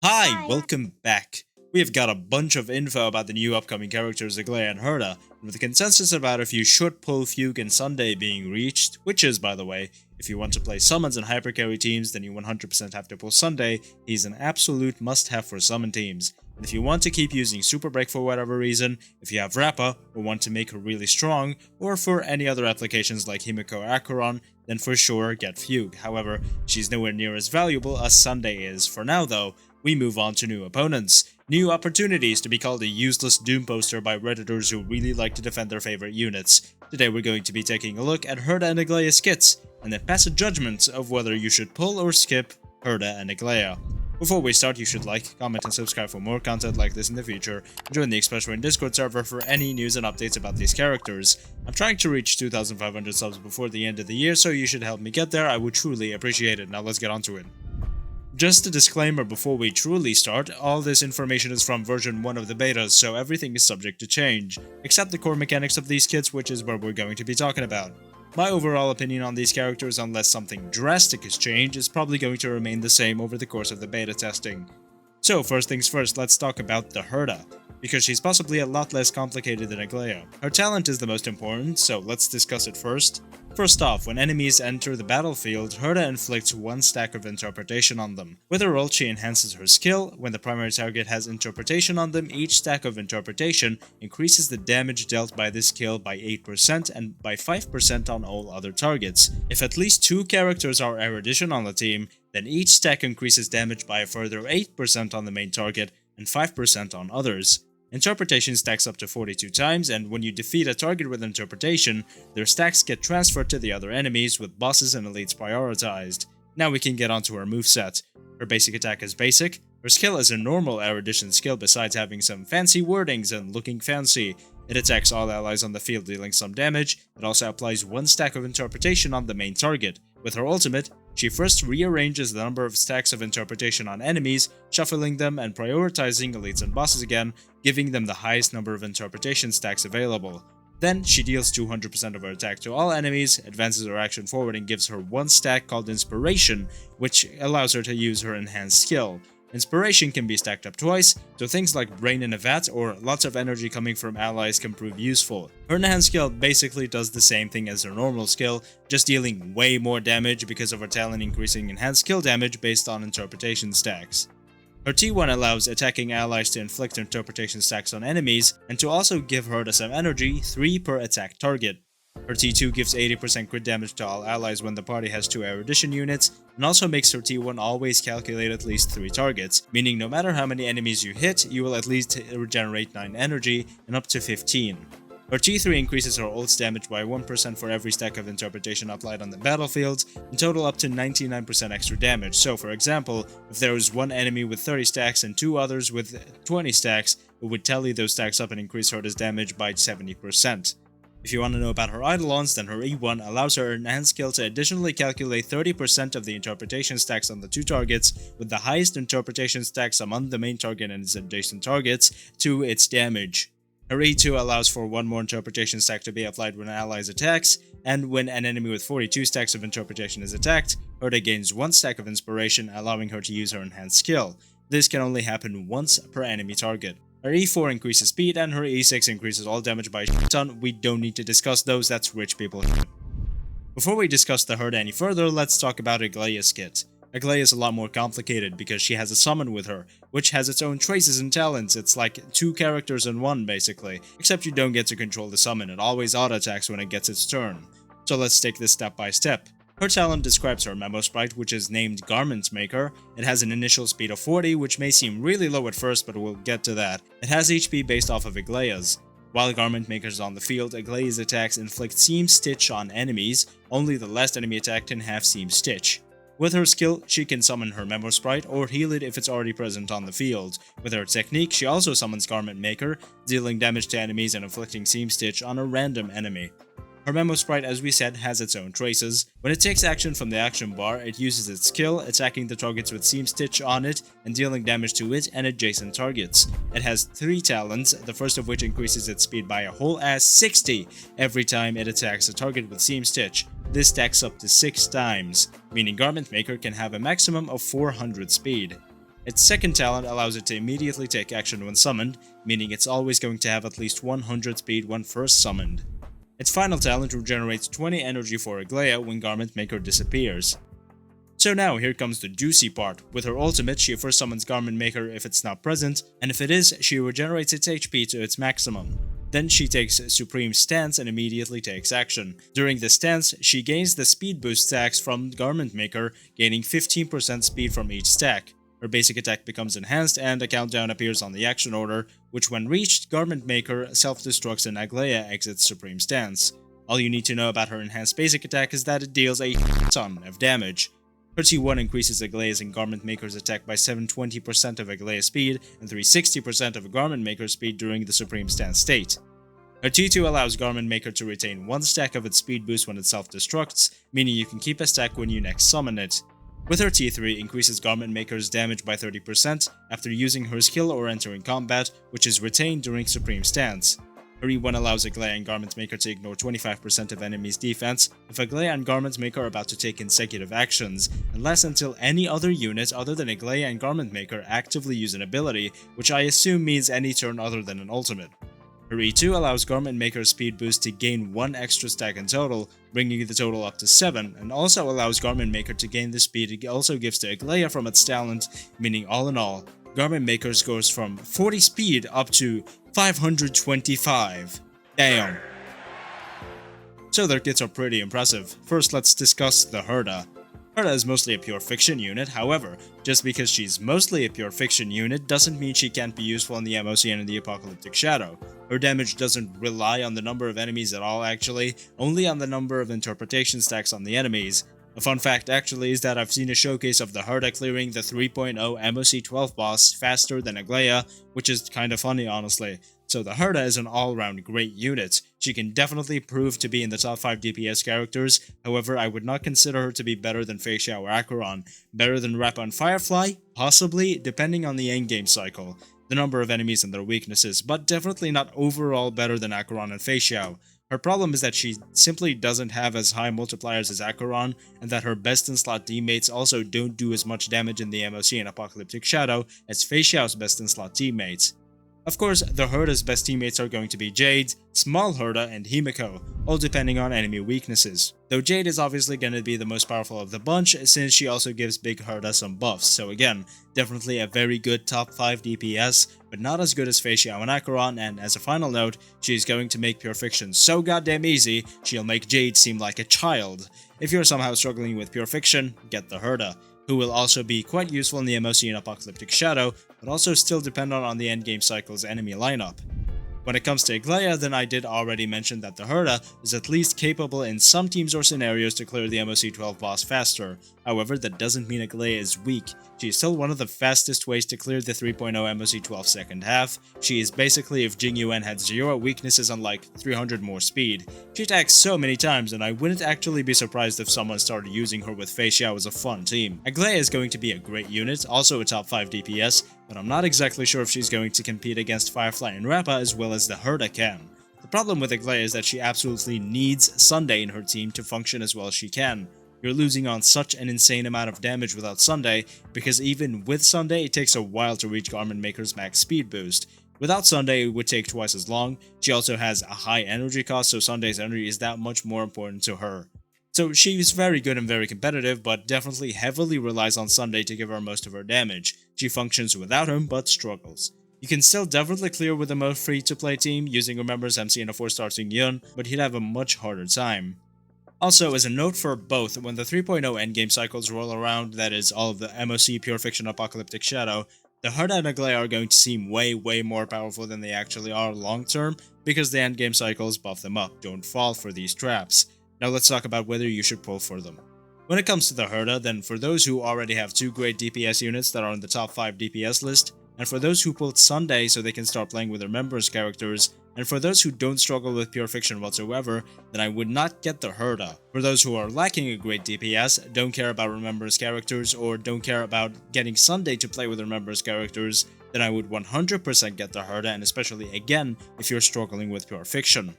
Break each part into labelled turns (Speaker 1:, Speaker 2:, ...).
Speaker 1: Hi,
Speaker 2: Hi.
Speaker 1: welcome back. We have got a bunch of info about the new upcoming characters Aglaea and Herta, and with a consensus about if you should pull Fugue and Sunday being reached, which is, by the way, if you want to play summons and hypercarry teams, then you 100% have to pull Sunday. He's an absolute must-have for summon teams. And if you want to keep using Super Break for whatever reason, if you have Rappa, or want to make her really strong, or for any other applications like Himiko or Acheron, then for sure get Fugue. However, she's nowhere near as valuable as Sunday is. For now though, we move on to new opponents. New opportunities to be called a useless Doom poster by redditors who really like to defend their favorite units. Today we're going to be taking a look at Herta and Aglaea skits, and then pass a judgment of whether you should pull or skip Herta and Aglaea. Before we start, you should like, comment, and subscribe for more content like this in the future, and join the Express Train Discord server for any news and updates about these characters. I'm trying to reach 2,500 subs before the end of the year, so you should help me get there. I would truly appreciate it. Now let's get on to it. Just a disclaimer before we truly start, all this information is from version 1 of the betas, so everything is subject to change, except the core mechanics of these kits, which is what we're going to be talking about. My overall opinion on these characters, unless something drastic has changed, is probably going to remain the same over the course of the beta testing. So first things first, let's talk about the Herta, because she's possibly a lot less complicated than Aglaea. Her talent is the most important, so let's discuss it first. First off, when enemies enter the battlefield, Herta inflicts one stack of interpretation on them. With her ult, she enhances her skill. When the primary target has interpretation on them, each stack of interpretation increases the damage dealt by this skill by 8% and by 5% on all other targets. If at least two characters are erudition on the team, then each stack increases damage by a further 8% on the main target and 5% on others. Interpretation stacks up to 42 times, and when you defeat a target with interpretation, their stacks get transferred to the other enemies, with bosses and elites prioritized. Now we can get onto her moveset. Her basic attack is basic. Her skill is a normal erudition skill besides having some fancy wordings and looking fancy. It attacks all allies on the field, dealing some damage. It also applies one stack of interpretation on the main target. With her ultimate, she first rearranges the number of stacks of interpretation on enemies, shuffling them and prioritizing elites and bosses again, giving them the highest number of interpretation stacks available. Then, she deals 200% of her attack to all enemies, advances her action forward and gives her one stack called Inspiration, which allows her to use her enhanced skill. Inspiration can be stacked up twice, so things like Brain in a Vat or lots of energy coming from allies can prove useful. Her enhanced skill basically does the same thing as her normal skill, just dealing way more damage because of her talent increasing enhanced skill damage based on interpretation stacks. Her T1 allows attacking allies to inflict interpretation stacks on enemies, and to also give Herta some energy, 3 per attack target. Her T2 gives 80% crit damage to all allies when the party has 2 erudition units, and also makes her T1 always calculate at least 3 targets, meaning no matter how many enemies you hit, you will at least regenerate 9 energy, and up to 15. Her T3 increases her ult's damage by 1% for every stack of interpretation applied on the battlefield, in total up to 99% extra damage. So for example, if there was one enemy with 30 stacks and 2 others with 20 stacks, it would tally those stacks up and increase Herta's damage by 70%. If you want to know about her eidolons, then her E1 allows her enhanced skill to additionally calculate 30% of the interpretation stacks on the 2 targets, with the highest interpretation stacks among the main target and its adjacent targets, to its damage. Her E2 allows for one more interpretation stack to be applied when an ally attacks, and when an enemy with 42 stacks of interpretation is attacked, Herta gains 1 stack of inspiration, allowing her to use her enhanced skill. This can only happen once per enemy target. Her E4 increases speed, and her E6 increases all damage by a ton. We don't need to discuss those, that's rich people. Before we discuss the Herta any further, let's talk about Aglaea's kit. Aglaea is a lot more complicated because she has a summon with her, which has its own traces and talents. It's like 2 characters in one basically, except you don't get to control the summon, it always auto-attacks when it gets its turn. So let's take this step by step. Her talent describes her memo sprite, which is named Garment Maker. It has an initial speed of 40, which may seem really low at first, but we'll get to that. It has HP based off of Aglaea's. While Garment Maker is on the field, Aglaea's attacks inflict Seam Stitch on enemies. Only the last enemy attack can have Seam Stitch. With her skill, she can summon her Memo Sprite or heal it if it's already present on the field. With her technique, she also summons Garment Maker, dealing damage to enemies and inflicting Seam Stitch on a random enemy. Her Memo Sprite, as we said, has its own traces. When it takes action from the action bar, it uses its skill, attacking the targets with Seam Stitch on it and dealing damage to it and adjacent targets. It has 3 talents, the first of which increases its speed by a whole ass 60 every time it attacks a target with Seam Stitch. This stacks up to 6 times, meaning Garment Maker can have a maximum of 400 speed. Its second talent allows it to immediately take action when summoned, meaning it's always going to have at least 100 speed when first summoned. Its final talent regenerates 20 energy for Aglaea when Garment Maker disappears. So now here comes the juicy part. With her ultimate, she first summons Garment Maker if it's not present, and if it is, she regenerates its HP to its maximum. Then she takes Supreme Stance and immediately takes action. During this stance, she gains the speed boost stacks from Garment Maker, gaining 15% speed from each stack. Her basic attack becomes enhanced and a countdown appears on the action order, which when reached, Garment Maker self-destructs and Aglaea exits Supreme Stance. All you need to know about her enhanced basic attack is that it deals a ton of damage. Her T1 increases Aglaea's and Garment Maker's attack by 720% of Aglaea's speed and 360% of Garment Maker's speed during the Supreme Stance state. Her T2 allows Garment Maker to retain one stack of its speed boost when it self-destructs, meaning you can keep a stack when you next summon it. With her T3, increases Garment Maker's damage by 30% after using her skill or entering combat, which is retained during Supreme Stance. Her E1 allows Aglaea and Garment Maker to ignore 25% of enemies' defense if Aglaea and Garment Maker are about to take consecutive actions, unless until any other unit other than Aglaea and Garment Maker actively use an ability, which I assume means any turn other than an ultimate. Her E2 allows Garment Maker's speed boost to gain 1 extra stack in total, bringing the total up to 7, and also allows Garment Maker to gain the speed it also gives to Aglaea from its talent, meaning all in all, Garment Maker goes from 40 speed up to 525. Damn. So their kits are pretty impressive. First, let's discuss the Herta. Herta is mostly a pure fiction unit, however, just because she's mostly a pure fiction unit doesn't mean she can't be useful in the MOC and in the Apocalyptic Shadow. Her damage doesn't rely on the number of enemies at all actually, only on the number of interpretation stacks on the enemies. A fun fact actually is that I've seen a showcase of the Herta clearing the 3.0 MOC 12 boss faster than Aglaea, which is kinda funny honestly. So the Herta is an all-round great unit. She can definitely prove to be in the top 5 DPS characters, however I would not consider her to be better than Feixia or Acheron. Better than Rappa and Firefly? Possibly, depending on the endgame cycle, the number of enemies and their weaknesses, but definitely not overall better than Acheron and Feixia. Her problem is that she simply doesn't have as high multipliers as Acheron, and that her best-in-slot teammates also don't do as much damage in the MOC and Apocalyptic Shadow as Feixiao's best-in-slot teammates. Of course, the Herta's best teammates are going to be Jade, Small Herta, and Himiko, all depending on enemy weaknesses. Though Jade is obviously going to be the most powerful of the bunch since she also gives Big Herta some buffs, so again, definitely a very good top 5 DPS, but not as good as Feixia and Acheron, and as a final note, she's going to make Pure Fiction so goddamn easy, she'll make Jade seem like a child. If you're somehow struggling with Pure Fiction, get the Herta, who will also be quite useful in the MOC and Apocalyptic Shadow, but also still dependent on the endgame cycle's enemy lineup. When it comes to Aglaea, then I did already mention that the Herta is at least capable in some teams or scenarios to clear the MOC 12 boss faster. However, that doesn't mean Aglaea is weak. She is still one of the fastest ways to clear the 3.0 MOC 12 second half. She is basically if Jing Yuan had 0 weaknesses and like 300 more speed. She attacks so many times and I wouldn't actually be surprised if someone started using her with Feixia as a fun team. Aglaea is going to be a great unit, also a top 5 DPS, but I'm not exactly sure if she's going to compete against Firefly and Rappa as well as the Herta can. The problem with Aglaea is that she absolutely needs Sunday in her team to function as well as she can. You're losing on such an insane amount of damage without Sunday, because even with Sunday it takes a while to reach Garment Maker's max speed boost. Without Sunday it would take twice as long. She also has a high energy cost, so Sunday's energy is that much more important to her. So she's very good and very competitive, but definitely heavily relies on Sunday to give her most of her damage. She functions without him, but struggles. You can still definitely clear with a more free-to-play team using Remember's MC and a 4-star Yun, but he'd have a much harder time. Also, as a note for both, when the 3.0 endgame cycles roll around, that is, all of the MOC, Pure Fiction, Apocalyptic Shadow, the Herta and Aglaea are going to seem way more powerful than they actually are long-term, because the endgame cycles buff them up, don't fall for these traps. Now let's talk about whether you should pull for them. When it comes to the Herta, then for those who already have 2 great DPS units that are on the top 5 DPS list, and for those who pulled Sunday so they can start playing with their members' characters, and for those who don't struggle with Pure Fiction whatsoever, then I would not get the Herta. For those who are lacking a great DPS, don't care about Remember's characters, or don't care about getting Sunday to play with Remember's characters, then I would 100% get the Herta, and especially again if you're struggling with Pure Fiction.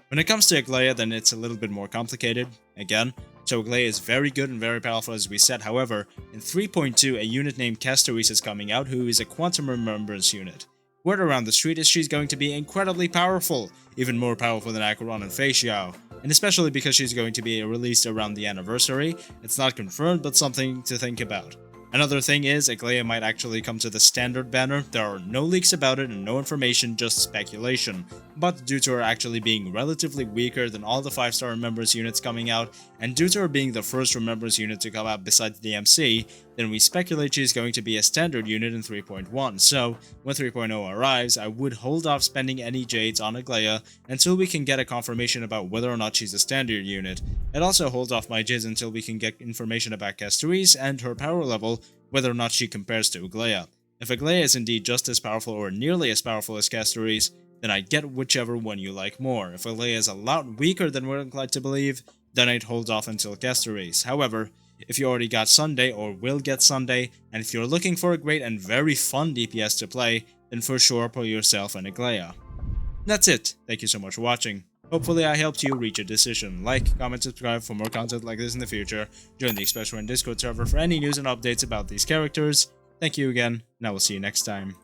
Speaker 1: When it comes to Aglaea, then it's a little bit more complicated, again. So Aglaea is very good and very powerful as we said. However, in 3.2 a unit named Castoris is coming out who is a quantum remembrance unit. Word around the street is she's going to be incredibly powerful, even more powerful than Acheron and Fei Xiao, and especially because she's going to be released around the anniversary. It's not confirmed, but something to think about. Another thing is, Aglaea might actually come to the standard banner. There are no leaks about it and no information, just speculation. But due to her actually being relatively weaker than all the 5-star Remembrance units coming out, and due to her being the first Remembrance unit to come out besides the MC, then we speculate she's going to be a standard unit in 3.1. So, when 3.0 arrives, I would hold off spending any Jades on Aglaea until we can get a confirmation about whether or not she's a standard unit. I'd also hold off my Jades until we can get information about Castoris and her power level, whether or not she compares to Aglaea. If Aglaea is indeed just as powerful or nearly as powerful as Castoris, then I'd get whichever one you like more. If Aglaea is a lot weaker than we're inclined to believe, then I'd hold off until Castoris. However, if you already got Sunday or will get Sunday, and if you're looking for a great and very fun DPS to play, then for sure pull yourself an Aglaea. That's it. Thank you so much for watching. Hopefully I helped you reach a decision. Like, comment, subscribe for more content like this in the future. Join the Express Run Discord server for any news and updates about these characters. Thank you again, and I will see you next time.